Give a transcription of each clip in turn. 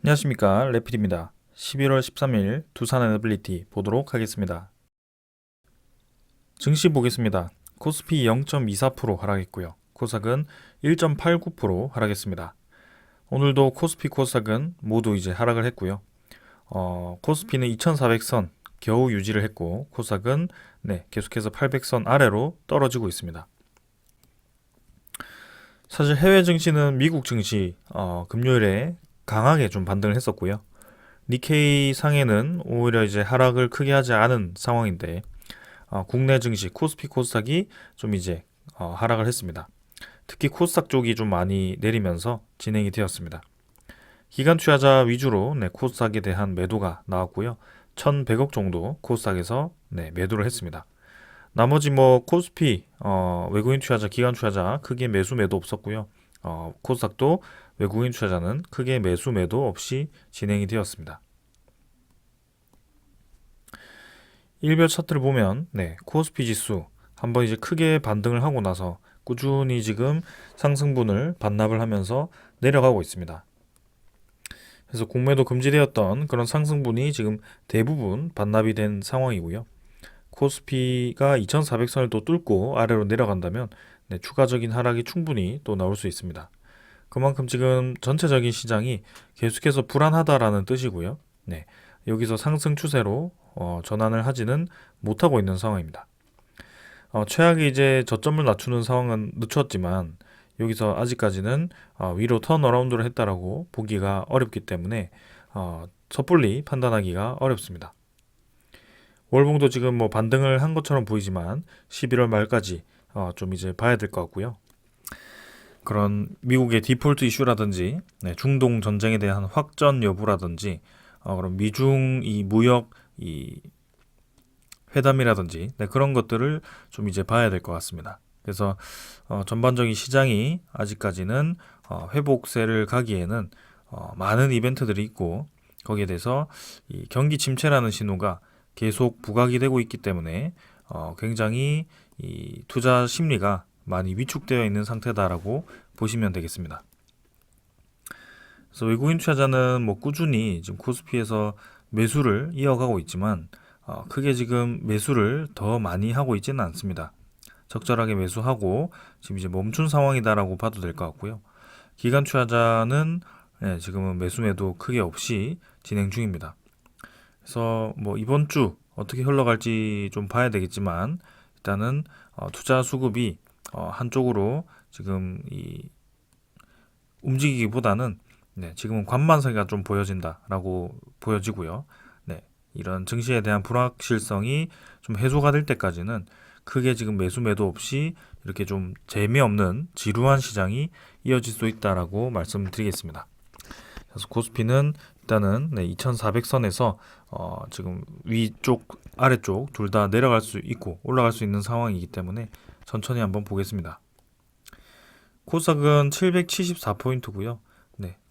안녕하십니까, 레필입니다. 11월 13일 두산 에너빌리티 보도록 하겠습니다. 증시 보겠습니다. 코스피 0.24% 하락했고요. 코스닥은 1.89% 하락했습니다. 오늘도 코스피 코스닥은 모두 이제 하락을 했고요. 코스피는 2400선 겨우 유지를 했고 코스닥은 계속해서 800선 아래로 떨어지고 있습니다. 사실 해외 증시는 미국 증시 금요일에 강하게 좀 반등을 했었고요. 니케이 상에는 오히려 이제 하락을 크게 하지 않은 상황인데 국내 증시 코스피 코스닥이 좀 이제 하락을 했습니다. 특히 코스닥 쪽이 좀 많이 내리면서 진행이 되었습니다. 기간 투자자 위주로 코스닥에 대한 매도가 나왔고요. 1,100억 정도 코스닥에서 매도를 했습니다. 나머지 뭐 코스피 외국인 투자자, 기관 투자자 크게 매수 매도 없었고요. 코스닥도 외국인 투자자는 크게 매수 매도 없이 진행이 되었습니다. 일별 차트를 보면 코스피 지수 한번 이제 크게 반등을 하고 나서 꾸준히 지금 상승분을 반납을 하면서 내려가고 있습니다. 그래서 공매도 금지되었던 그런 상승분이 지금 대부분 반납이 된 상황이고요. 코스피가 2400선을 또 뚫고 아래로 내려간다면 추가적인 하락이 충분히 또 나올 수 있습니다. 그만큼 지금 전체적인 시장이 계속해서 불안하다라는 뜻이고요. 여기서 상승 추세로 전환을 하지는 못하고 있는 상황입니다. 최악의 이제 저점을 낮추는 상황은 늦췄지만 여기서 아직까지는 위로 턴어라운드를 했다라고 보기가 어렵기 때문에 섣불리 판단하기가 어렵습니다. 월봉도 지금 뭐 반등을 한 것처럼 보이지만 11월 말까지 좀 이제 봐야 될 것 같고요. 그런 미국의 디폴트 이슈라든지 중동 전쟁에 대한 확전 여부라든지 그런 미중 이 무역 이 회담이라든지 그런 것들을 좀 이제 봐야 될 것 같습니다. 그래서 전반적인 시장이 아직까지는 회복세를 가기에는 많은 이벤트들이 있고 거기에 대해서 이 경기 침체라는 신호가 계속 부각이 되고 있기 때문에 굉장히 이 투자 심리가 많이 위축되어 있는 상태다라고 보시면 되겠습니다. 그래서 외국인 투자자는 뭐 꾸준히 지금 코스피에서 매수를 이어가고 있지만 크게 지금 매수를 더 많이 하고 있지는 않습니다. 적절하게 매수하고 지금 이제 멈춘 상황이다라고 봐도 될 것 같고요. 기간 투자자는 지금은 매수 매도 크게 없이 진행 중입니다. 그래서 뭐 이번 주 어떻게 흘러갈지 좀 봐야 되겠지만 일단은 투자 수급이 한쪽으로 지금 이 움직이기보다는 지금은 관만세가 좀 보여진다라고 보여지고요. 이런 증시에 대한 불확실성이 좀 해소가 될 때까지는 크게 지금 매수 매도 없이 이렇게 좀 재미없는 지루한 시장이 이어질 수 있다라고 말씀드리겠습니다. 그래서 코스피는 일단은 2400선에서 지금 위쪽 아래쪽 둘 다 내려갈 수 있고 올라갈 수 있는 상황이기 때문에 천천히 한번 보겠습니다. 코스닥은 774포인트고요.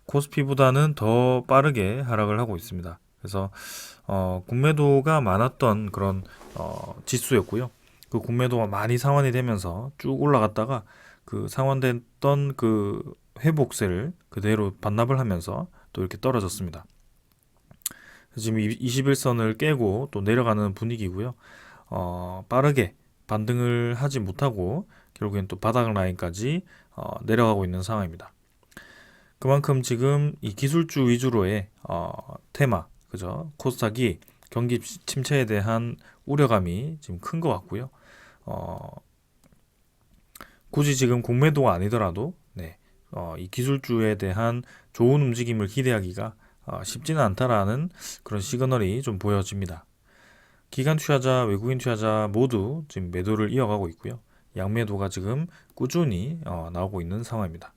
코스피보다는 더 빠르게 하락을 하고 있습니다. 그래서 공매도가 많았던 그런 지수였고요. 그 공매도가 많이 상환이 되면서 쭉 올라갔다가 그 상환됐던 그 회복세를 그대로 반납을 하면서 또 이렇게 떨어졌습니다. 지금 21선을 깨고 또 내려가는 분위기고요. 빠르게 반등을 하지 못하고 결국엔 또 바닥 라인까지 내려가고 있는 상황입니다. 그만큼 지금 이 기술주 위주로의 테마, 그죠? 코스닥이 경기 침체에 대한 우려감이 지금 큰 것 같고요. 굳이 지금 공매도가 아니더라도 이 기술주에 대한 좋은 움직임을 기대하기가 쉽지는 않다라는 그런 시그널이 좀 보여집니다. 기관 투자자, 외국인 투자자 모두 지금 매도를 이어가고 있고요. 양매도가 지금 꾸준히 나오고 있는 상황입니다.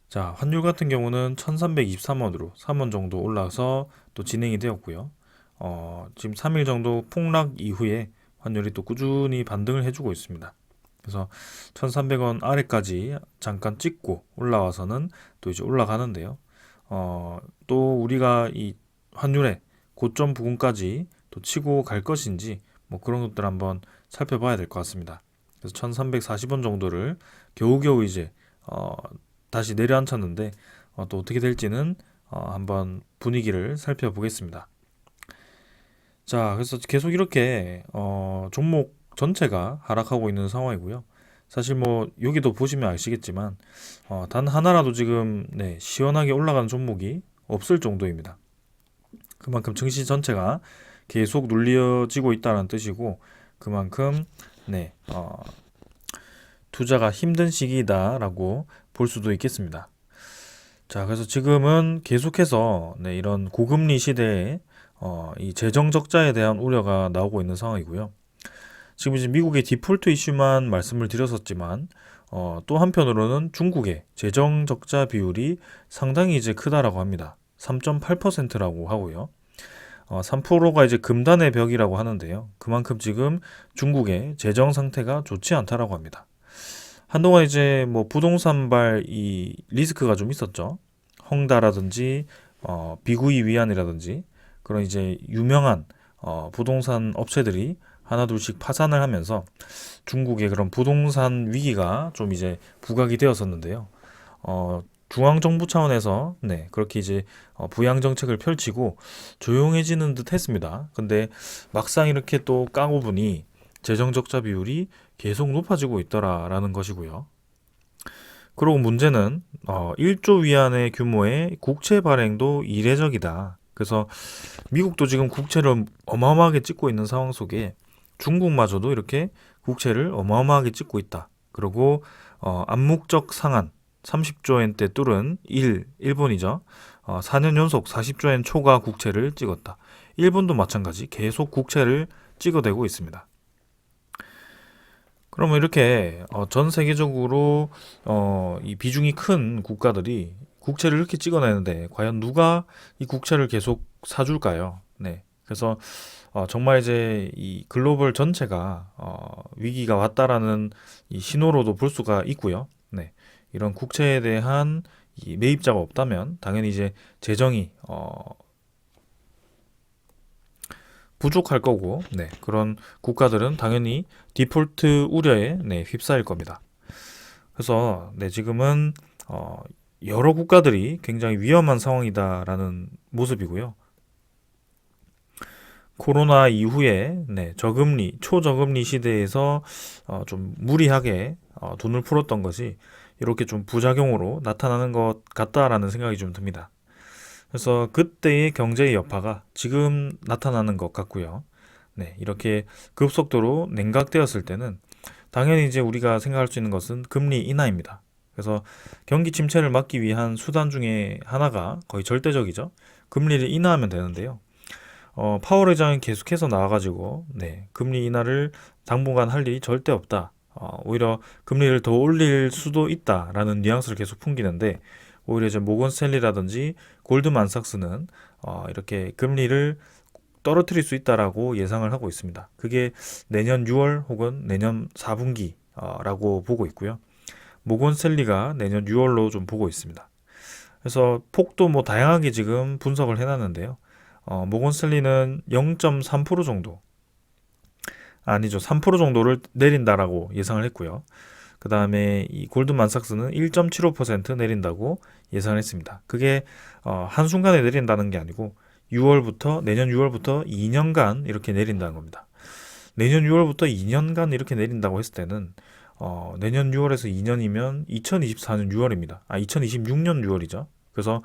자, 환율 같은 경우는 1323원으로 3원 정도 올라서 또 진행이 되었고요. 지금 3일 정도 폭락 이후에 환율이 또 꾸준히 반등을 해주고 있습니다. 그래서 1300원 아래까지 잠깐 찍고 올라와서는 또 이제 올라가는데요. 또 우리가 이 환율의 고점 부근까지 또 치고 갈 것인지 뭐 그런 것들 한번 살펴봐야 될 것 같습니다. 그래서 1340원 정도를 겨우겨우 이제 다시 내려앉혔는데 또 어떻게 될지는 한번 분위기를 살펴보겠습니다. 자, 그래서 계속 이렇게 종목 전체가 하락하고 있는 상황이고요. 사실 뭐 여기도 보시면 아시겠지만 단 하나라도 지금 네, 시원하게 올라가는 종목이 없을 정도입니다. 그만큼 증시 전체가 계속 눌려지고 있다는 뜻이고 그만큼 네, 투자가 힘든 시기다라고 볼 수도 있겠습니다. 자, 그래서 지금은 계속해서 네, 이런 고금리 시대에 이 재정 적자에 대한 우려가 나오고 있는 상황이고요. 지금 이제 미국의 디폴트 이슈만 말씀을 드렸었지만 또 한편으로는 중국의 재정 적자 비율이 상당히 이제 크다라고 합니다. 3.8%라고 하고요. 3%가 이제 금단의 벽이라고 하는데요. 그만큼 지금 중국의 재정 상태가 좋지 않다라고 합니다. 한동안 이제 뭐 부동산발 이 리스크가 좀 있었죠. 헝다라든지 비구이 위안이라든지 그런 이제 유명한 부동산 업체들이 하나둘씩 파산을 하면서 중국의 그런 부동산 위기가 좀 이제 부각이 되었었는데요. 중앙정부 차원에서 네, 그렇게 이제 부양 정책을 펼치고 조용해지는 듯 했습니다. 근데 막상 이렇게 또 까고 보니 재정 적자 비율이 계속 높아지고 있더라라는 것이고요. 그리고 문제는 1조 위안의 규모의 국채 발행도 이례적이다. 그래서 미국도 지금 국채를 어마어마하게 찍고 있는 상황 속에 중국마저도 이렇게 국채를 어마어마하게 찍고 있다. 그리고 암묵적 상한 30조 엔대 뚫은 일본이죠. 4년 연속 40조 엔 초과 국채를 찍었다. 일본도 마찬가지 계속 국채를 찍어대고 있습니다. 그러면 이렇게 전 세계적으로 이 비중이 큰 국가들이 국채를 이렇게 찍어내는데 과연 누가 이 국채를 계속 사줄까요? 네. 그래서 정말 이제 이 글로벌 전체가 위기가 왔다라는 이 신호로도 볼 수가 있고요. 네. 이런 국채에 대한 이 매입자가 없다면 당연히 이제 재정이 부족할 거고, 네, 그런 국가들은 당연히 디폴트 우려에 네, 휩싸일 겁니다. 그래서 네, 지금은 여러 국가들이 굉장히 위험한 상황이다라는 모습이고요. 코로나 이후에 네, 저금리, 초저금리 시대에서 좀 무리하게 돈을 풀었던 것이 이렇게 좀 부작용으로 나타나는 것 같다라는 생각이 좀 듭니다. 그래서 그때의 경제의 여파가 지금 나타나는 것 같고요. 네, 이렇게 급속도로 냉각되었을 때는 당연히 이제 우리가 생각할 수 있는 것은 금리 인하입니다. 그래서 경기 침체를 막기 위한 수단 중에 하나가 거의 절대적이죠. 금리를 인하하면 되는데요. 파월 의장이 계속해서 나와가지고 네, 금리 인하를 당분간 할 일이 절대 없다. 오히려 금리를 더 올릴 수도 있다라는 뉘앙스를 계속 풍기는데 오히려 이제 모건 스탠리라든지 골드만삭스는 이렇게 금리를 떨어뜨릴 수 있다라고 예상을 하고 있습니다. 그게 내년 6월 혹은 내년 4분기라고 보고 있고요. 모건 스탠리가 내년 6월로 좀 보고 있습니다. 그래서 폭도 뭐 다양하게 지금 분석을 해놨는데요. 모건 스탠리는 0.3% 정도 아니죠. 3% 정도를 내린다라고 예상을 했고요. 그 다음에 이 골드만삭스는 1.75% 내린다고 예상을 했습니다. 그게 한순간에 내린다는 게 아니고 내년 6월부터 2년간 이렇게 내린다는 겁니다. 내년 6월부터 2년간 이렇게 내린다고 했을 때는 내년 6월에서 2년이면 2024년 6월입니다. 2026년 6월이죠. 그래서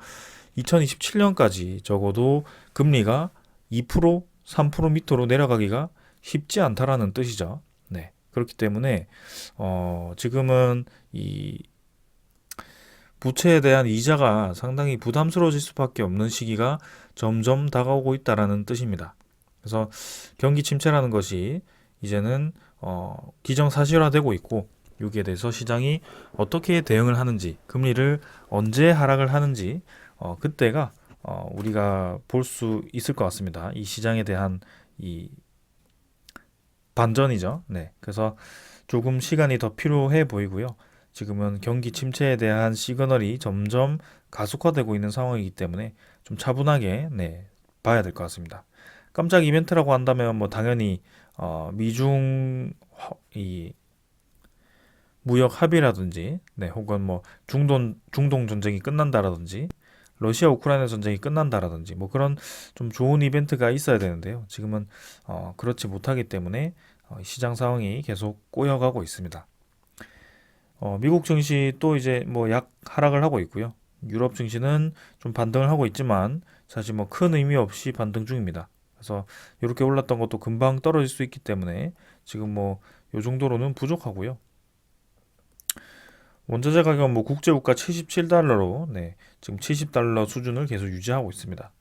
2027년까지 적어도 금리가 2%, 3% 밑으로 내려가기가 쉽지 않다라는 뜻이죠. 네. 그렇기 때문에 지금은 이 부채에 대한 이자가 상당히 부담스러워질 수밖에 없는 시기가 점점 다가오고 있다라는 뜻입니다. 그래서 경기 침체라는 것이 이제는 기정사실화되고 있고 여기에 대해서 시장이 어떻게 대응을 하는지 금리를 언제 하락을 하는지 그때가 우리가 볼 수 있을 것 같습니다. 이 시장에 대한 이 반전이죠. 네. 그래서 조금 시간이 더 필요해 보이고요. 지금은 경기 침체에 대한 시그널이 점점 가속화되고 있는 상황이기 때문에 좀 차분하게 네, 봐야 될 것 같습니다. 깜짝 이벤트라고 한다면 뭐 당연히 미중 이 무역 합의라든지 네, 혹은 뭐 중동 전쟁이 끝난다라든지 러시아 우크라이나 전쟁이 끝난다라든지 뭐 그런 좀 좋은 이벤트가 있어야 되는데요. 지금은 그렇지 못하기 때문에 시장 상황이 계속 꼬여가고 있습니다. 미국 증시 또 이제 뭐 약 하락을 하고 있고요. 유럽 증시는 좀 반등을 하고 있지만 사실 뭐 큰 의미 없이 반등 중입니다. 그래서 이렇게 올랐던 것도 금방 떨어질 수 있기 때문에 지금 뭐 요 정도로는 부족하고요. 원자재 가격은 뭐 국제유가 77달러로 지금 70달러 수준을 계속 유지하고 있습니다.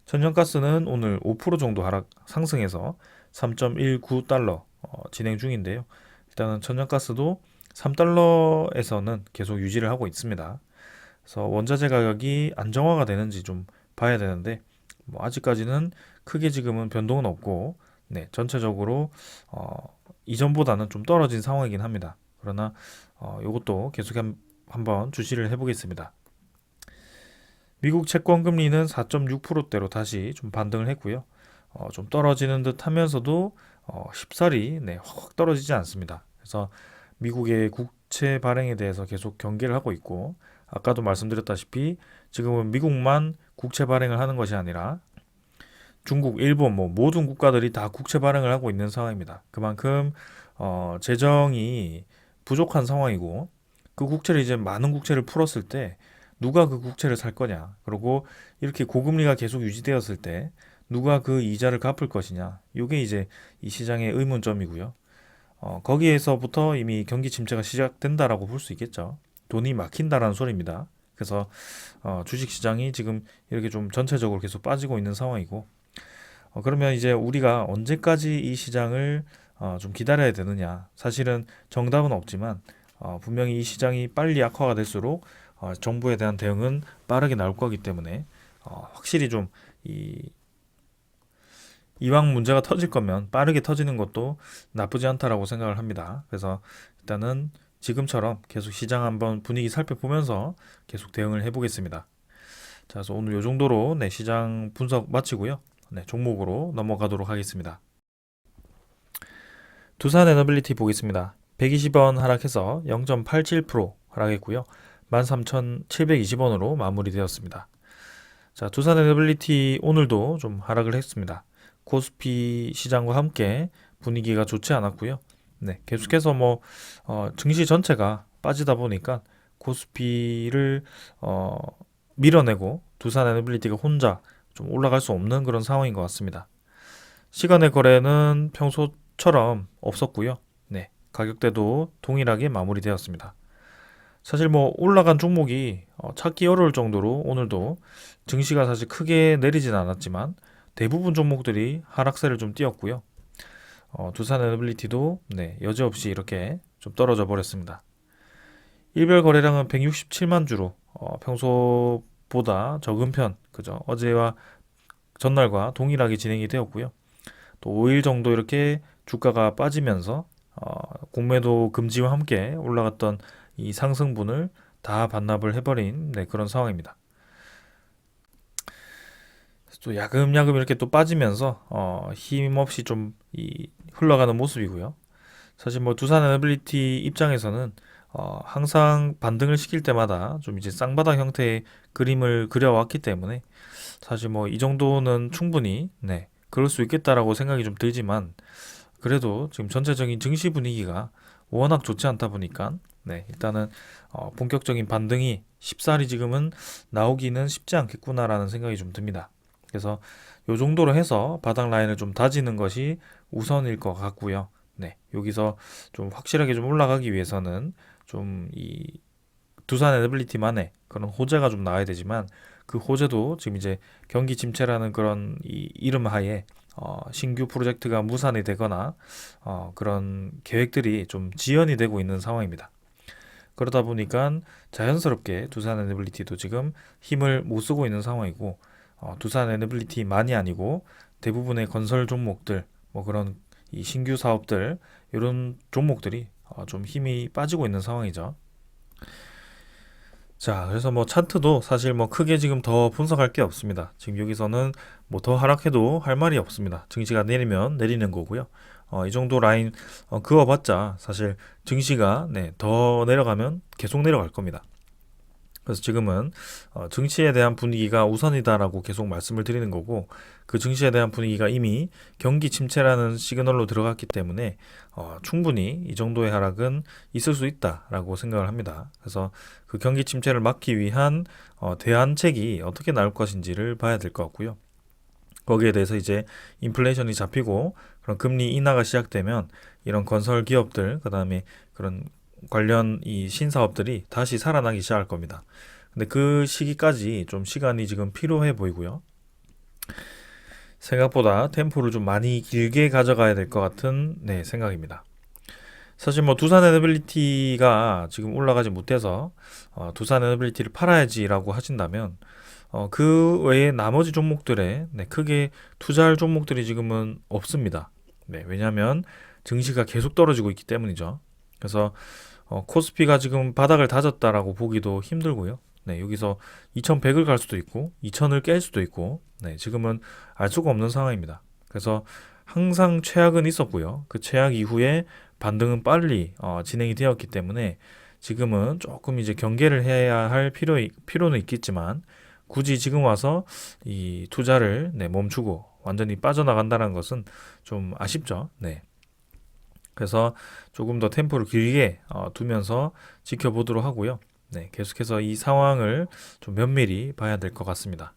천연가스는 오늘 5% 정도 상승해서 3.19달러 진행 중인데요. 일단은 천연가스도 3달러에서는 계속 유지를 하고 있습니다. 그래서 원자재 가격이 안정화가 되는지 좀 봐야 되는데 뭐 아직까지는 크게 지금은 변동은 없고 전체적으로 이전보다는 좀 떨어진 상황이긴 합니다. 그러나 이것도 계속 한번 주시를 해보겠습니다. 미국 채권 금리는 4.6%대로 다시 좀 반등을 했고요. 좀 떨어지는 듯 하면서도 쉽사리 확 떨어지지 않습니다. 그래서 미국의 국채 발행에 대해서 계속 경계를 하고 있고 아까도 말씀드렸다시피 지금은 미국만 국채 발행을 하는 것이 아니라 중국, 일본 뭐 모든 국가들이 다 국채 발행을 하고 있는 상황입니다. 그만큼 재정이 부족한 상황이고 그 국채를 이제 많은 국채를 풀었을 때 누가 그 국채를 살 거냐. 그리고 이렇게 고금리가 계속 유지되었을 때 누가 그 이자를 갚을 것이냐. 이게 이제 이 시장의 의문점이고요. 거기에서부터 이미 경기 침체가 시작된다라고 볼 수 있겠죠. 돈이 막힌다라는 소리입니다. 그래서 주식 시장이 지금 이렇게 좀 전체적으로 계속 빠지고 있는 상황이고 그러면 이제 우리가 언제까지 이 시장을 좀 기다려야 되느냐. 사실은 정답은 없지만 분명히 이 시장이 빨리 악화가 될수록 정부에 대한 대응은 빠르게 나올 거기 때문에 확실히 좀 이왕 문제가 터질 거면 빠르게 터지는 것도 나쁘지 않다라고 생각을 합니다. 그래서 일단은 지금처럼 계속 시장 한번 분위기 살펴보면서 계속 대응을 해보겠습니다. 자, 그래서 오늘 이 정도로 시장 분석 마치고요. 종목으로 넘어가도록 하겠습니다. 두산 에너빌리티 보겠습니다. 120원 하락해서 0.87% 하락했고요. 13,720원으로 마무리되었습니다. 자, 두산 에너빌리티 오늘도 좀 하락을 했습니다. 코스피 시장과 함께 분위기가 좋지 않았고요. 계속해서 뭐 증시 전체가 빠지다 보니까 코스피를 밀어내고 두산 에너빌리티가 혼자 좀 올라갈 수 없는 그런 상황인 것 같습니다. 시간의 거래는 평소처럼 없었고요. 가격대도 동일하게 마무리되었습니다. 사실 뭐 올라간 종목이 찾기 어려울 정도로 오늘도 증시가 사실 크게 내리진 않았지만 대부분 종목들이 하락세를 좀 띄었고요. 두산 에너빌리티도 여지없이 이렇게 좀 떨어져 버렸습니다. 일별 거래량은 167만 주로 평소보다 적은 편, 그죠? 어제와 전날과 동일하게 진행이 되었고요. 또 5일 정도 이렇게 주가가 빠지면서 공매도 금지와 함께 올라갔던 이 상승분을 다 반납을 해버린 그런 상황입니다. 또 야금야금 이렇게 또 빠지면서 힘없이 좀 흘러가는 모습이고요. 사실 뭐 두산 에너빌리티 입장에서는 항상 반등을 시킬 때마다 좀 이제 쌍바닥 형태의 그림을 그려왔기 때문에 사실 뭐 이 정도는 충분히 그럴 수 있겠다라고 생각이 좀 들지만 그래도 지금 전체적인 증시 분위기가 워낙 좋지 않다 보니까 일단은 본격적인 반등이 쉽사리 지금은 나오기는 쉽지 않겠구나라는 생각이 좀 듭니다. 그래서 요 정도로 해서 바닥 라인을 좀 다지는 것이 우선일 것 같고요. 여기서 좀 확실하게 좀 올라가기 위해서는 좀 이 두산 에너빌리티만의 그런 호재가 좀 나와야 되지만 그 호재도 지금 이제 경기 침체라는 그런 이름 하에 신규 프로젝트가 무산이 되거나 그런 계획들이 좀 지연이 되고 있는 상황입니다. 그러다 보니까 자연스럽게 두산 에너빌리티도 지금 힘을 못 쓰고 있는 상황이고 두산 에너빌리티만이 아니고 대부분의 건설 종목들 뭐 그런 이 신규 사업들 이런 종목들이 좀 힘이 빠지고 있는 상황이죠. 자, 그래서 뭐 차트도 사실 뭐 크게 지금 더 분석할 게 없습니다. 지금 여기서는 뭐 더 하락해도 할 말이 없습니다. 증시가 내리면 내리는 거고요. 이 정도 라인 그어봤자 사실 증시가 더 내려가면 계속 내려갈 겁니다. 그래서 지금은 증시에 대한 분위기가 우선이다라고 계속 말씀을 드리는 거고, 그 증시에 대한 분위기가 이미 경기 침체라는 시그널로 들어갔기 때문에 충분히 이 정도의 하락은 있을 수 있다라고 생각을 합니다. 그래서 그 경기 침체를 막기 위한 대안책이 어떻게 나올 것인지를 봐야 될 것 같고요. 거기에 대해서 이제 인플레이션이 잡히고 그런 금리 인하가 시작되면 이런 건설 기업들, 그다음에 그런 관련 이 신사업들이 다시 살아나기 시작할 겁니다. 근데 그 시기까지 좀 시간이 지금 필요해 보이고요. 생각보다 템포를 좀 많이 길게 가져가야 될 것 같은 생각입니다. 사실 뭐 두산 에너빌리티가 지금 올라가지 못해서 두산 에너빌리티를 팔아야지라고 하신다면 그 외에 나머지 종목들에 크게 투자할 종목들이 지금은 없습니다. 왜냐하면 증시가 계속 떨어지고 있기 때문이죠. 그래서 코스피가 지금 바닥을 다졌다라고 보기도 힘들고요. 여기서 2100을 갈 수도 있고 2000을 깰 수도 있고 지금은 알 수가 없는 상황입니다. 그래서 항상 최악은 있었고요. 그 최악 이후에 반등은 빨리 진행이 되었기 때문에 지금은 조금 이제 경계를 해야 할 필요는 있겠지만 굳이 지금 와서 이 투자를 멈추고 완전히 빠져나간다는 것은 좀 아쉽죠. 그래서 조금 더 템포를 길게 두면서 지켜보도록 하고요. 계속해서 이 상황을 좀 면밀히 봐야 될 것 같습니다.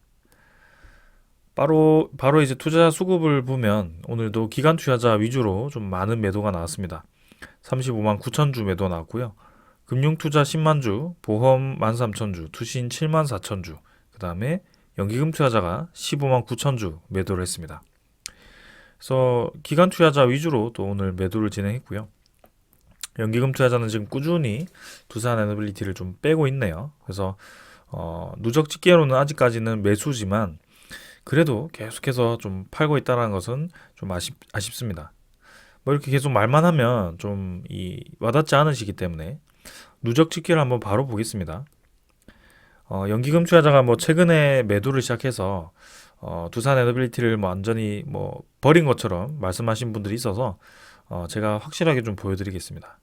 바로 이제 투자 수급을 보면 오늘도 기관 투자자 위주로 좀 많은 매도가 나왔습니다. 35만 9천 주 매도 나왔고요. 금융 투자 10만 주, 보험 13,000주, 투신 7만 4천 주, 그 다음에 연기금 투자자가 15만 9천 주 매도를 했습니다. 그래서 기관 투자자 위주로 또 오늘 매도를 진행했고요. 연기금 투자자는 지금 꾸준히 두산 에너빌리티를 좀 빼고 있네요. 그래서 누적 집계로는 아직까지는 매수지만 그래도 계속해서 좀 팔고 있다는 것은 좀 아쉽습니다. 뭐 이렇게 계속 말만 하면 좀 와닿지 않으시기 때문에 누적 집계를 한번 바로 보겠습니다. 연기금 투자자가 뭐 최근에 매도를 시작해서 두산 에너빌리티를 뭐 완전히 뭐 버린 것처럼 말씀하신 분들이 있어서 제가 확실하게 좀 보여드리겠습니다.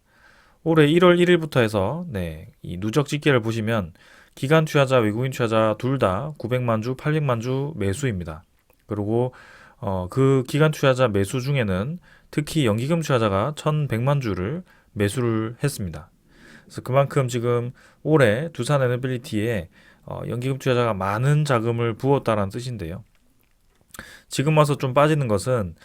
올해 1월 1일부터 해서 이 누적 집계를 보시면 기관 투자자, 외국인 투자자 둘 다 900만 주, 800만 주 매수입니다. 그리고 그 기관 투자자 매수 중에는 특히 연기금 투자자가 1100만 주를 매수를 했습니다. 그래서 그만큼 지금 올해 두산 에너빌리티에 연기금 투자자가 많은 자금을 부었다는 뜻인데요. 지금 와서 좀 빠지는 것은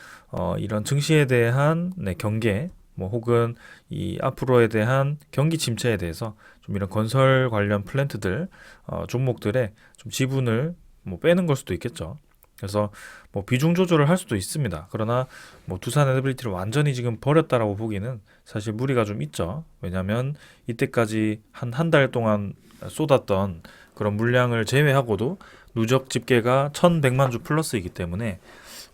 이런 증시에 대한 경계, 뭐 혹은 이 앞으로에 대한 경기 침체에 대해서 좀 이런 건설 관련 플랜트들 종목들의 좀 지분을 뭐 빼는 걸 수도 있겠죠. 그래서 뭐 비중 조절을 할 수도 있습니다. 그러나 뭐 두산 에너빌리티를 완전히 지금 버렸다라고 보기는 사실 무리가 좀 있죠. 왜냐하면 이때까지 한 달 동안 쏟았던 그런 물량을 제외하고도 누적 집계가 1100만 주 플러스이기 때문에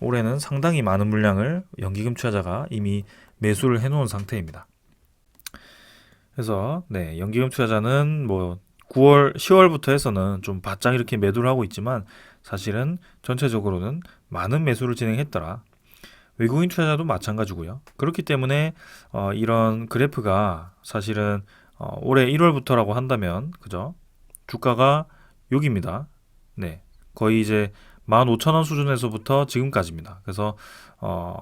올해는 상당히 많은 물량을 연기금 투자자가 이미 매수를 해놓은 상태입니다. 그래서 연기금 투자자는 뭐 9월, 10월부터 해서는 좀 바짝 이렇게 매도를 하고 있지만 사실은 전체적으로는 많은 매수를 진행했더라. 외국인 투자자도 마찬가지고요. 그렇기 때문에 이런 그래프가 사실은 올해 1월부터라고 한다면 그죠? 주가가 여기입니다. 거의 이제 15,000원 수준에서부터 지금까지입니다. 그래서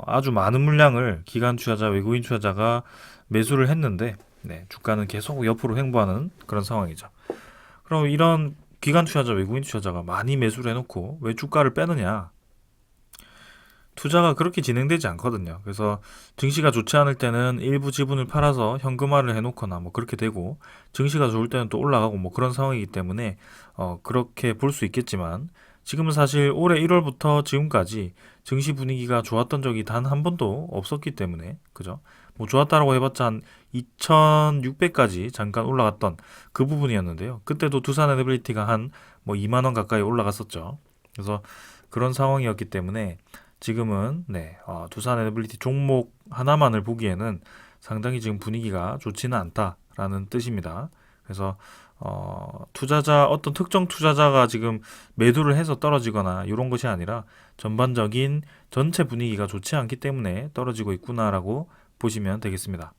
아주 많은 물량을 기관 투자자, 외국인 투자자가 매수를 했는데 주가는 계속 옆으로 횡보하는 그런 상황이죠. 그럼 이런 기관 투자자, 외국인 투자자가 많이 매수를 해놓고 왜 주가를 빼느냐? 투자가 그렇게 진행되지 않거든요. 그래서 증시가 좋지 않을 때는 일부 지분을 팔아서 현금화를 해놓거나 뭐 그렇게 되고 증시가 좋을 때는 또 올라가고 뭐 그런 상황이기 때문에 그렇게 볼 수 있겠지만 지금은 사실 올해 1월부터 지금까지 증시 분위기가 좋았던 적이 단 한 번도 없었기 때문에 그죠? 뭐 좋았다라고 해봤자 한 2,600까지 잠깐 올라갔던 그 부분이었는데요. 그때도 두산 에너빌리티가 한 뭐 2만 원 가까이 올라갔었죠. 그래서 그런 상황이었기 때문에 지금은 두산 에너빌리티 종목 하나만을 보기에는 상당히 지금 분위기가 좋지는 않다라는 뜻입니다. 그래서 어떤 특정 투자자가 지금 매도를 해서 떨어지거나 이런 것이 아니라 전반적인 전체 분위기가 좋지 않기 때문에 떨어지고 있구나라고 보시면 되겠습니다.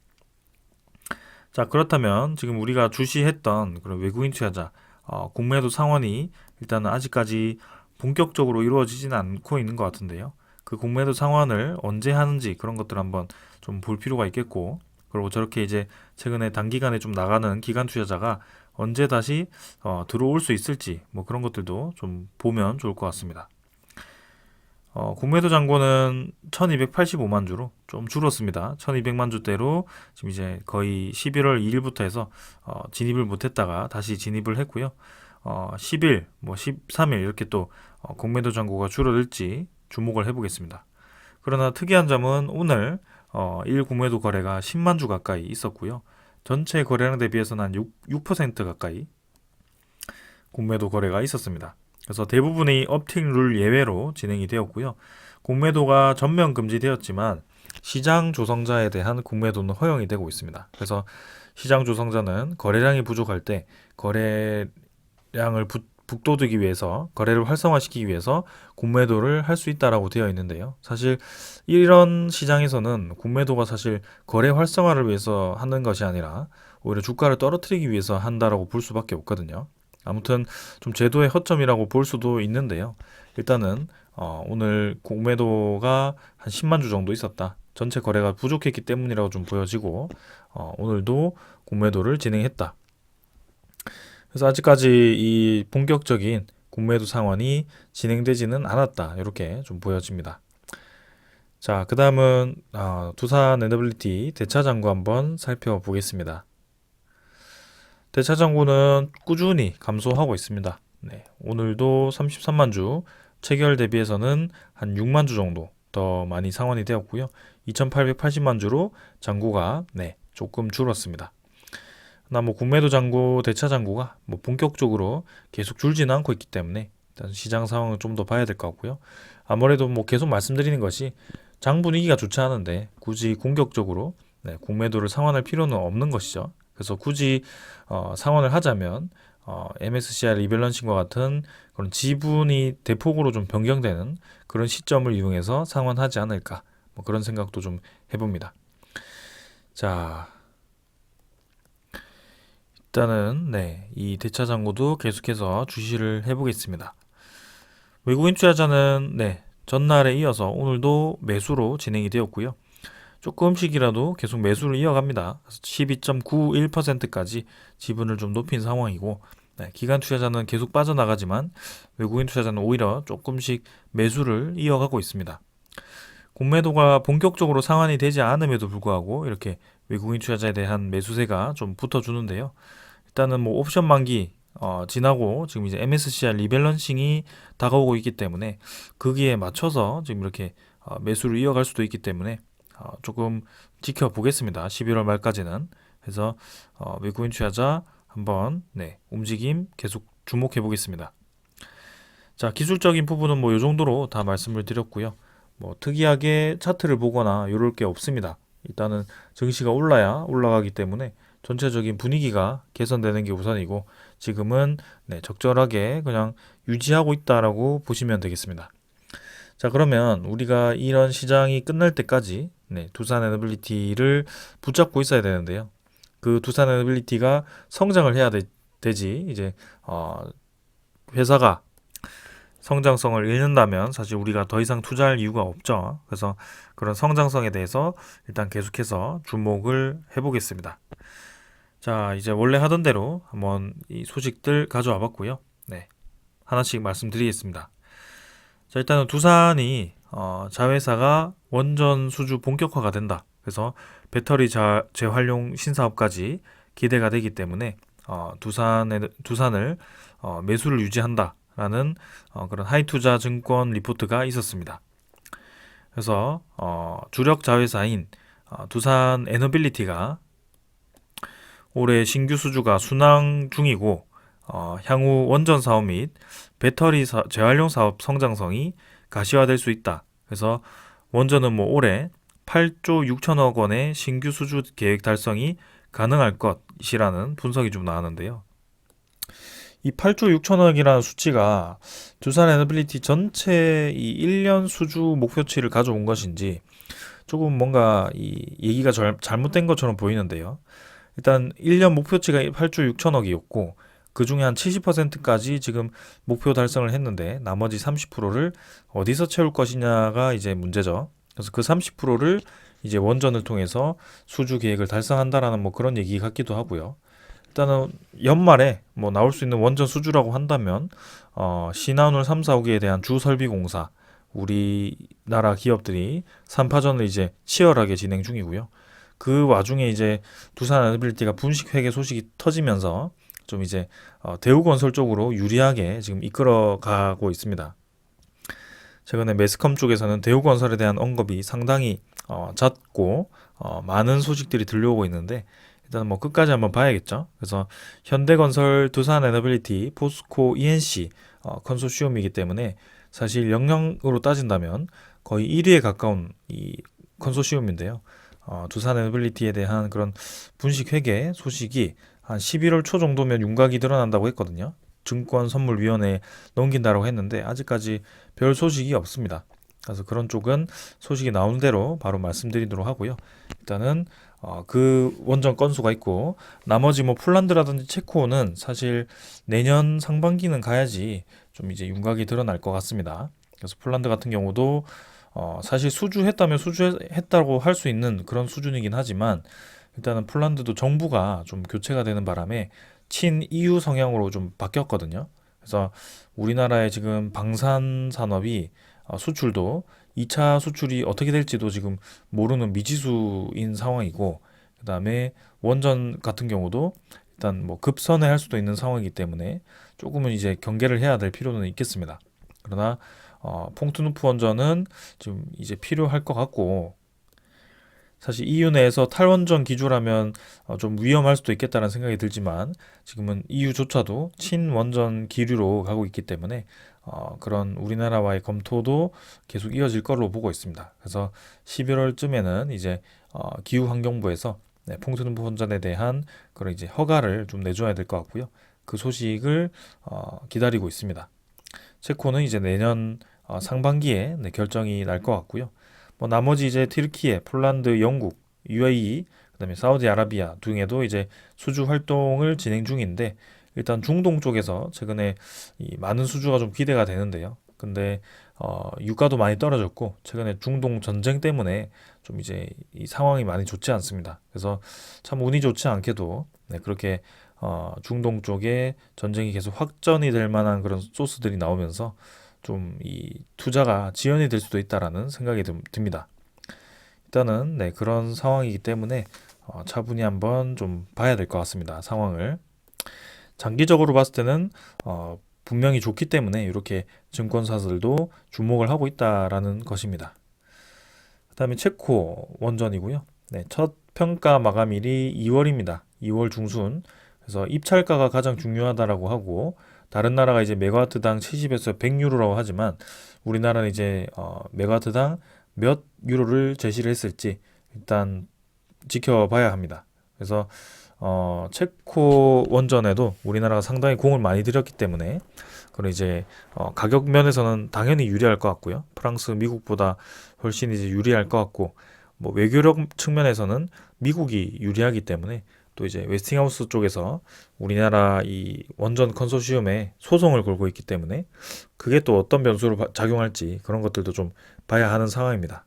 자, 그렇다면 지금 우리가 주시했던 그런 외국인 투자자 공매도 상환이 일단은 아직까지 본격적으로 이루어지지는 않고 있는 것 같은데요. 그 공매도 상환을 언제 하는지 그런 것들 한번 좀 볼 필요가 있겠고, 그리고 저렇게 이제 최근에 단기간에 좀 나가는 기관 투자자가 언제 다시 들어올 수 있을지 뭐 그런 것들도 좀 보면 좋을 것 같습니다. 공매도 잔고는 1285만 주로 좀 줄었습니다. 1200만 주대로 지금 이제 거의 11월 2일부터 해서 진입을 못했다가 다시 진입을 했고요. 10일, 뭐 13일 이렇게 또 공매도 잔고가 줄어들지 주목을 해보겠습니다. 그러나 특이한 점은 오늘 일 공매도 거래가 10만 주 가까이 있었고요. 전체 거래량 대비해서는 한 6% 가까이 공매도 거래가 있었습니다. 그래서 대부분의 업팅 룰 예외로 진행이 되었고요. 공매도가 전면 금지되었지만 시장 조성자에 대한 공매도는 허용이 되고 있습니다. 그래서 시장 조성자는 거래량이 부족할 때 거래량을 북돋우기 위해서, 거래를 활성화시키기 위해서 공매도를 할 수 있다라고 되어 있는데요. 사실 이런 시장에서는 공매도가 사실 거래 활성화를 위해서 하는 것이 아니라 오히려 주가를 떨어뜨리기 위해서 한다라고 볼 수밖에 없거든요. 아무튼 좀 제도의 허점이라고 볼 수도 있는데요. 일단은 오늘 공매도가 한 10만 주 정도 있었다. 전체 거래가 부족했기 때문이라고 좀 보여지고 오늘도 공매도를 진행했다. 그래서 아직까지 이 본격적인 공매도 상환이 진행되지는 않았다. 이렇게 좀 보여집니다. 자, 그 다음은 두산 에너빌리티 대차장구 한번 살펴보겠습니다. 대차장구는 꾸준히 감소하고 있습니다. 네, 오늘도 33만 주, 체결 대비해서는 한 6만 주 정도 더 많이 상환이 되었고요. 2,880만 주로 잔고가 조금 줄었습니다. 나 뭐 공매도 잔고, 대차 잔고가 뭐 본격적으로 계속 줄지는 않고 있기 때문에 일단 시장 상황을 좀 더 봐야 될 것 같고요. 아무래도 뭐 계속 말씀드리는 것이 장 분위기가 좋지 않은데 굳이 공격적으로 공매도를 상환할 필요는 없는 것이죠. 그래서 굳이 상환을 하자면 MSCI 리밸런싱과 같은 그런 지분이 대폭으로 좀 변경되는 그런 시점을 이용해서 상환하지 않을까, 뭐 그런 생각도 좀 해봅니다. 자, 일단은 이 대차 잔고도 계속해서 주시를 해보겠습니다. 외국인 투자자는 전날에 이어서 오늘도 매수로 진행이 되었고요. 조금씩이라도 계속 매수를 이어갑니다. 12.91%까지 지분을 좀 높인 상황이고, 기관 투자자는 계속 빠져나가지만 외국인 투자자는 오히려 조금씩 매수를 이어가고 있습니다. 공매도가 본격적으로 상환이 되지 않음에도 불구하고 이렇게 외국인 투자자에 대한 매수세가 좀 붙어주는데요. 일단은 뭐 옵션 만기 지나고 지금 이제 MSCI 리밸런싱이 다가오고 있기 때문에 거기에 맞춰서 지금 이렇게 매수를 이어갈 수도 있기 때문에 조금 지켜보겠습니다. 11월 말까지는. 그래서 외국인 투자자 한번 움직임 계속 주목해 보겠습니다. 자, 기술적인 부분은 뭐 이 정도로 다 말씀을 드렸고요. 뭐 특이하게 차트를 보거나 이럴 게 없습니다. 일단은 증시가 올라야 올라가기 때문에 전체적인 분위기가 개선되는 게 우선이고, 지금은 적절하게 그냥 유지하고 있다라고 보시면 되겠습니다. 자, 그러면 우리가 이런 시장이 끝날 때까지 두산 에너빌리티를 붙잡고 있어야 되는데요. 그 두산 에너빌리티가 성장을 해야 되지, 이제 회사가 성장성을 잃는다면 사실 우리가 더 이상 투자할 이유가 없죠. 그래서 그런 성장성에 대해서 일단 계속해서 주목을 해보겠습니다. 자, 이제 원래 하던 대로 한번 이 소식들 가져와 봤고요. 하나씩 말씀드리겠습니다. 자, 일단은 두산이 자회사가 원전 수주 본격화가 된다. 그래서 배터리 재활용 신사업까지 기대가 되기 때문에 두산을 매수를 유지한다라는 그런 하이투자 증권 리포트가 있었습니다. 그래서 주력 자회사인 두산 에너빌리티가 올해 신규 수주가 순항 중이고 향후 원전 사업 및 배터리 재활용 사업 성장성이 가시화될 수 있다. 그래서 원전은 뭐 올해 8조 6천억 원의 신규 수주 계획 달성이 가능할 것이라는 분석이 좀 나왔는데요. 이 8조 6천억이라는 수치가 두산 에너빌리티 전체 이 1년 수주 목표치를 가져온 것인지 조금 뭔가 이 얘기가 잘못된 것처럼 보이는데요. 일단 1년 목표치가 8조 6천억이었고 그 중에 한 70%까지 지금 목표 달성을 했는데 나머지 30%를 어디서 채울 것이냐가 이제 문제죠. 그래서 그 30%를 이제 원전을 통해서 수주 계획을 달성한다라는 뭐 그런 얘기 같기도 하고요. 일단은 연말에 뭐 나올 수 있는 원전 수주라고 한다면 신한울 3, 4호기에 대한 주설비 공사 우리나라 기업들이 3파전을 이제 치열하게 진행 중이고요. 그 와중에 이제 두산 에너빌리티가 분식 회계 소식이 터지면서 좀 이제 대우건설 쪽으로 유리하게 지금 이끌어가고 있습니다. 최근에 매스컴 쪽에서는 대우건설에 대한 언급이 상당히 잦고 많은 소식들이 들려오고 있는데 일단 뭐 끝까지 한번 봐야겠죠. 그래서 현대건설, 두산에너빌리티, 포스코, ENC 컨소시엄이기 때문에 사실 역량으로 따진다면 거의 1위에 가까운 이 컨소시엄인데요. 두산에너빌리티에 대한 그런 분식회계 소식이 한 11월 초 정도면 윤곽이 드러난다고 했거든요. 증권선물위원회에 넘긴다고 했는데 아직까지 별 소식이 없습니다. 그래서 그런 쪽은 소식이 나오는 대로 바로 말씀드리도록 하고요. 일단은 그 원전 건수가 있고 나머지 뭐 폴란드라든지 체코는 사실 내년 상반기는 가야지 좀 이제 윤곽이 드러날 것 같습니다. 그래서 폴란드 같은 경우도 사실 수주했다면 수주했다고 할 수 있는 그런 수준이긴 하지만 일단은 폴란드도 정부가 좀 교체가 되는 바람에 친 EU 성향으로 좀 바뀌었거든요. 그래서 우리나라의 지금 방산 산업이 수출도 2차 수출이 어떻게 될지도 지금 모르는 미지수인 상황이고 그다음에 원전 같은 경우도 일단 뭐 급선회할 수도 있는 상황이기 때문에 조금은 이제 경계를 해야 될 필요는 있겠습니다. 그러나 퐁트누프 원전은 지금 이제 필요할 것 같고 사실 EU 내에서 탈원전 기조라면 좀 위험할 수도 있겠다는 생각이 들지만 지금은 EU조차도 친원전 기류로 가고 있기 때문에 그런 우리나라와의 검토도 계속 이어질 걸로 보고 있습니다. 그래서 11월쯤에는 이제 기후환경부에서 네, 퐁트누프 원전에 대한 그런 이제 허가를 좀 내줘야 될 것 같고요. 그 소식을 기다리고 있습니다. 체코는 이제 내년 상반기에 네, 결정이 날 것 같고요. 뭐 나머지 이제 튀르키예, 폴란드, 영국, UAE, 그다음에 사우디아라비아 등에도 이제 수주 활동을 진행 중인데 일단 중동 쪽에서 최근에 이 많은 수주가 좀 기대가 되는데요. 근데 유가도 많이 떨어졌고 최근에 중동 전쟁 때문에 좀 이제 이 상황이 많이 좋지 않습니다. 그래서 참 운이 좋지 않게도 네, 그렇게 중동 쪽에 전쟁이 계속 확전이 될 만한 그런 소스들이 나오면서 좀 이 투자가 지연이 될 수도 있다라는 생각이 듭니다. 일단은 네, 그런 상황이기 때문에 차분히 한번 좀 봐야 될 것 같습니다. 상황을. 장기적으로 봤을 때는 분명히 좋기 때문에 이렇게 증권사들도 주목을 하고 있다라는 것입니다. 그다음에 체코 원전이고요. 네, 첫 평가 마감일이 2월입니다. 2월 중순. 그래서 입찰가가 가장 중요하다라고 하고 다른 나라가 이제 메가와트당 70에서 100유로라고 하지만 우리나라는 이제 메가와트당 몇 유로를 제시를 했을지 일단 지켜봐야 합니다. 그래서 체코 원전에도 우리나라가 상당히 공을 많이 들였기 때문에 그런 이제 가격 면에서는 당연히 유리할 것 같고요. 프랑스, 미국보다 훨씬 이제 유리할 것 같고 뭐 외교력 측면에서는 미국이 유리하기 때문에 또 이제 웨스팅하우스 쪽에서 우리나라 이 원전 컨소시엄에 소송을 걸고 있기 때문에 그게 또 어떤 변수로 작용할지 그런 것들도 좀 봐야 하는 상황입니다.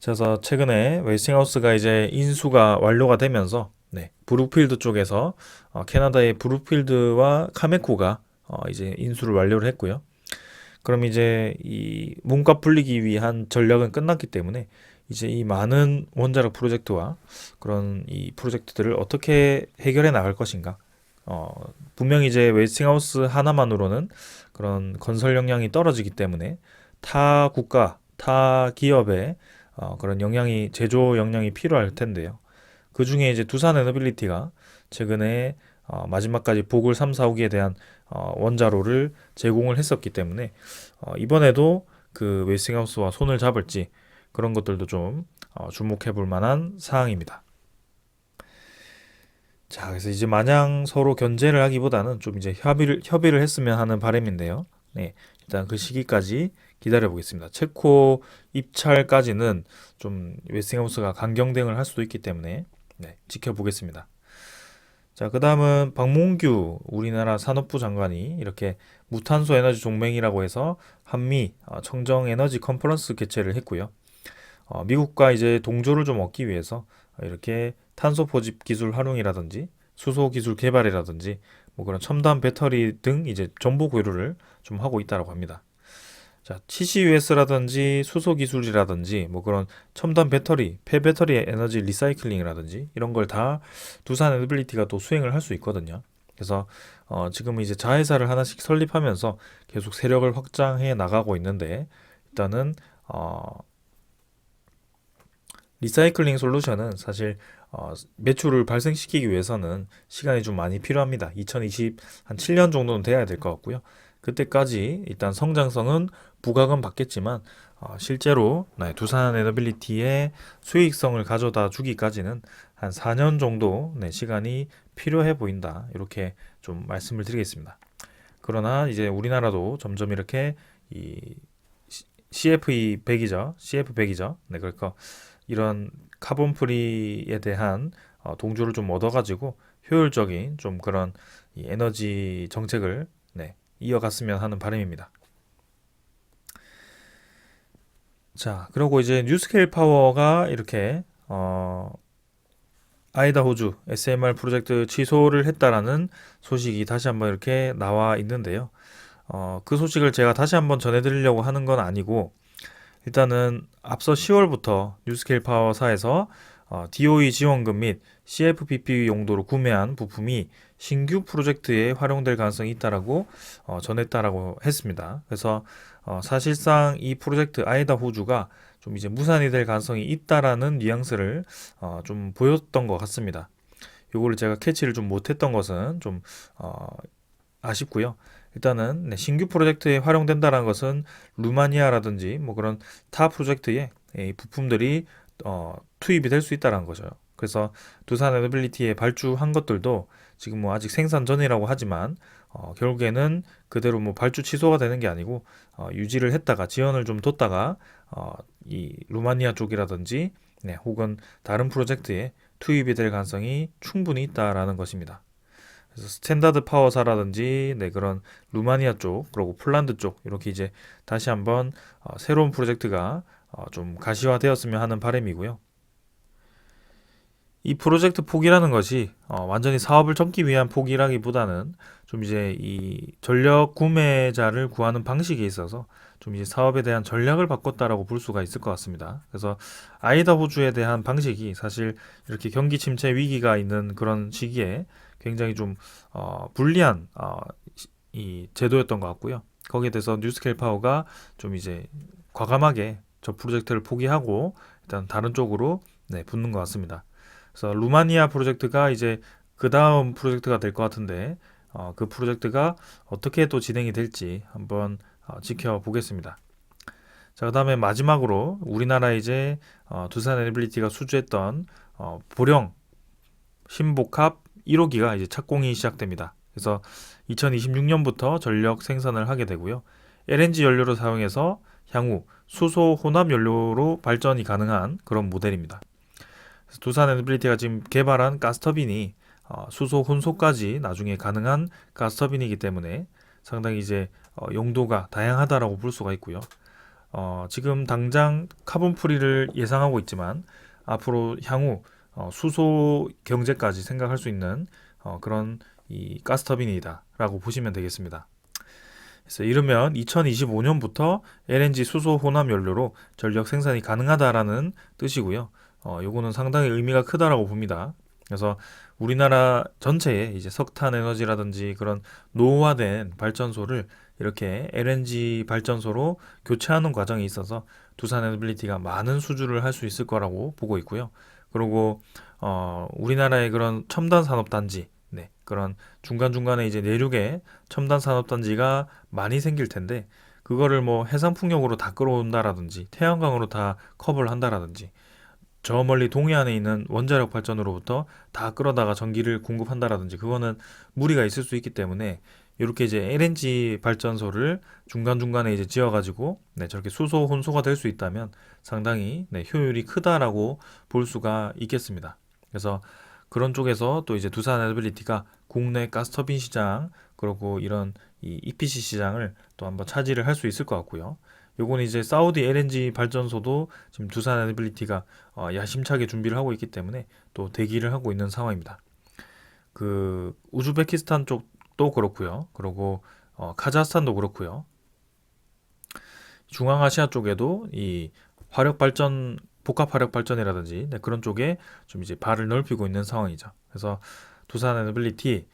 그래서 최근에 웨스팅하우스가 이제 인수가 완료가 되면서 네, 브룩필드 쪽에서 캐나다의 브룩필드와 카메코가 이제 인수를 완료를 했고요. 그럼 이제 이 몸값 불리기 위한 전략은 끝났기 때문에 이제 이 많은 원자력 프로젝트와 그런 이 프로젝트들을 어떻게 해결해 나갈 것인가. 분명히 이제 웨스팅하우스 하나만으로는 그런 건설 역량이 떨어지기 때문에 타 국가, 타 기업의 그런 역량이 제조 역량이 필요할 텐데요. 그 중에 이제 두산 에너빌리티가 최근에 마지막까지 보글 3, 4호기에 대한 원자로를 제공을 했었기 때문에 이번에도 그 웨스팅하우스와 손을 잡을지 그런 것들도 좀 주목해 볼 만한 사항입니다. 자, 그래서 이제 마냥 서로 견제를 하기보다는 좀 이제 협의를 했으면 하는 바람인데요. 네, 일단 그 시기까지 기다려 보겠습니다. 체코 입찰까지는 좀 웨스팅하우스가 강경 대응을 할 수도 있기 때문에 네, 지켜보겠습니다. 자, 그 다음은 박몽규 우리나라 산업부 장관이 이렇게 무탄소 에너지 동맹이라고 해서 한미 청정 에너지 컨퍼런스 개최를 했고요. 미국과 이제 동조를 좀 얻기 위해서 이렇게 탄소 포집 기술 활용이라든지 수소 기술 개발이라든지 뭐 그런 첨단 배터리 등 이제 정보 교류를 좀 하고 있다라고 합니다. 자, CCUS라든지 수소 기술이라든지 뭐 그런 첨단 배터리, 폐배터리 에너지 리사이클링이라든지 이런 걸 다 두산 에너빌리티가 또 수행을 할 수 있거든요. 그래서 지금 이제 자회사를 하나씩 설립하면서 계속 세력을 확장해 나가고 있는데 일단은 리사이클링 솔루션은 사실 매출을 발생시키기 위해서는 시간이 좀 많이 필요합니다. 2027년 정도는 돼야 될 것 같고요. 그때까지 일단 성장성은 부각은 받겠지만 실제로 두산 에너빌리티의 수익성을 가져다 주기까지는 한 4년 정도 시간이 필요해 보인다. 이렇게 좀 말씀을 드리겠습니다. 그러나 이제 우리나라도 점점 이렇게 이 CFE 100이죠. CF 100이죠. 네, 그러니까 이런 카본 프리에 대한 동조를 좀 얻어가지고 효율적인 좀 그런 이 에너지 정책을 이어갔으면 하는 바람입니다. 자, 그리고 이제 뉴스케일 파워가 이렇게 아이다호주 SMR 프로젝트 취소를 했다라는 소식이 다시 한번 이렇게 나와 있는데요. 그 소식을 제가 다시 한번 전해드리려고 하는 건 아니고 일단은 앞서 10월부터 뉴스케일 파워사에서 DOE 지원금 및 CFPP 용도로 구매한 부품이 신규 프로젝트에 활용될 가능성이 있다라고 전했다라고 했습니다. 그래서 사실상 이 프로젝트 아이다 호주가 좀 이제 무산이 될 가능성이 있다라는 뉘앙스를 좀 보였던 것 같습니다. 요거를 제가 캐치를 좀 못했던 것은 좀 아쉽고요. 일단은 신규 프로젝트에 활용된다는 것은 루마니아라든지 뭐 그런 타 프로젝트에 이 부품들이 투입이 될 수 있다는 거죠. 그래서 두산 에너빌리티에 발주한 것들도 지금 뭐 아직 생산 전이라고 하지만 결국에는 그대로 뭐 발주 취소가 되는 게 아니고 유지를 했다가 지연을 좀 뒀다가 이 루마니아 쪽이라든지 혹은 다른 프로젝트에 투입이 될 가능성이 충분히 있다라는 것입니다. 그래서 스탠다드 파워사라든지 그런 루마니아 쪽 그리고 폴란드 쪽 이렇게 이제 다시 한번 새로운 프로젝트가 좀 가시화되었으면 하는 바람이고요. 이 프로젝트 포기라는 것이 완전히 사업을 접기 위한 포기라기보다는 좀 이제 이 전력 구매자를 구하는 방식에 있어서 좀 이제 사업에 대한 전략을 바꿨다라고 볼 수가 있을 것 같습니다. 그래서 아이다 호주에 대한 방식이 사실 이렇게 경기 침체 위기가 있는 그런 시기에 굉장히 좀 불리한 이 제도였던 것 같고요. 거기에 대해서 뉴스케일 파워가 좀 이제 과감하게 저 프로젝트를 포기하고 일단 다른 쪽으로 붙는 것 같습니다. 그래서 루마니아 프로젝트가 이제 그 다음 프로젝트가 될 것 같은데 그 프로젝트가 어떻게 또 진행이 될지 한번 지켜보겠습니다. 자, 그 다음에 마지막으로 우리나라 이제 두산 에너빌리티가 수주했던 보령 신복합 1호기가 이제 착공이 시작됩니다. 그래서 2026년부터 전력 생산을 하게 되고요. LNG 연료를 사용해서 향후 수소 혼합 연료로 발전이 가능한 그런 모델입니다. 두산 에너빌리티가 지금 개발한 가스터빈이 수소 혼소까지 나중에 가능한 가스터빈이기 때문에 상당히 이제 용도가 다양하다라고 볼 수가 있고요. 지금 당장 카본 프리를 예상하고 있지만 앞으로 향후 수소 경제까지 생각할 수 있는 그런 이 가스터빈이다라고 보시면 되겠습니다. 그래서 이르면 2025년부터 LNG 수소 혼합 연료로 전력 생산이 가능하다라는 뜻이고요. 요거는 상당히 의미가 크다라고 봅니다. 그래서 우리나라 전체에 이제 석탄 에너지라든지 그런 노후화된 발전소를 이렇게 LNG 발전소로 교체하는 과정에 있어서 두산 에너빌리티가 많은 수주를 할 수 있을 거라고 보고 있고요. 그리고 우리나라의 그런 첨단 산업 단지, 그런 중간중간에 이제 내륙에 첨단 산업 단지가 많이 생길 텐데 그거를 뭐 해상풍력으로 다 끌어온다라든지 태양광으로 다 커버를 한다라든지 저 멀리 동해안에 있는 원자력 발전으로부터 다 끌어다가 전기를 공급한다라든지 그거는 무리가 있을 수 있기 때문에 이렇게 이제 LNG 발전소를 중간중간에 이제 지어가지고 저렇게 수소 혼소가 될 수 있다면 상당히 효율이 크다라고 볼 수가 있겠습니다. 그래서 그런 쪽에서 또 이제 두산 에너빌리티가 국내 가스터빈 시장 그리고 이런 이 EPC 시장을 또 한번 차지를 할 수 있을 것 같고요. 요건 이제 사우디 LNG 발전소도 지금 두산 에너빌리티가 야심차게 준비를 하고 있기 때문에 또 대기를 하고 있는 상황입니다. 그 우즈베키스탄 쪽도 그렇고요. 그리고 카자흐스탄도 그렇고요. 중앙아시아 쪽에도 이 화력 발전, 복합 화력 발전이라든지 네, 그런 쪽에 좀 이제 발을 넓히고 있는 상황이죠. 그래서 두산 에너빌리티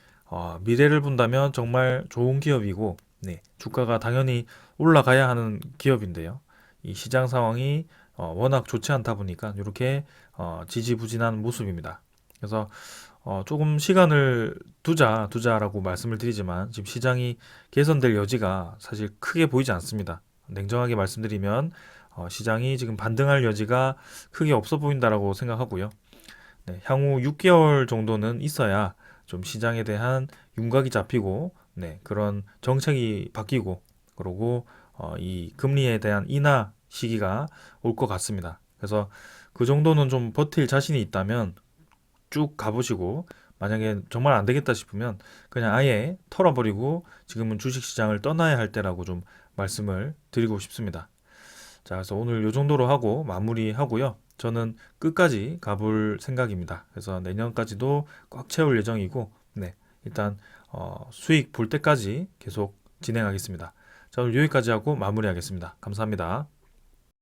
미래를 본다면 정말 좋은 기업이고 네, 주가가 당연히 올라가야 하는 기업인데요. 이 시장 상황이 워낙 좋지 않다 보니까 이렇게 지지부진한 모습입니다. 그래서 조금 시간을 두자라고 말씀을 드리지만 지금 시장이 개선될 여지가 사실 크게 보이지 않습니다. 냉정하게 말씀드리면 시장이 지금 반등할 여지가 크게 없어 보인다라고 생각하고요. 네, 향후 6개월 정도는 있어야 좀 시장에 대한 윤곽이 잡히고 네, 그런 정책이 바뀌고 그리고 이 금리에 대한 인하 시기가 올 것 같습니다. 그래서 그 정도는 좀 버틸 자신이 있다면 쭉 가보시고 만약에 정말 안 되겠다 싶으면 그냥 아예 털어버리고 지금은 주식시장을 떠나야 할 때라고 좀 말씀을 드리고 싶습니다. 자, 그래서 오늘 요 정도로 하고 마무리하고요. 저는 끝까지 가볼 생각입니다. 그래서 내년까지도 꽉 채울 예정이고, 네, 일단 수익 볼 때까지 계속 진행하겠습니다. 자, 오늘 여기까지 하고 마무리하겠습니다. 감사합니다.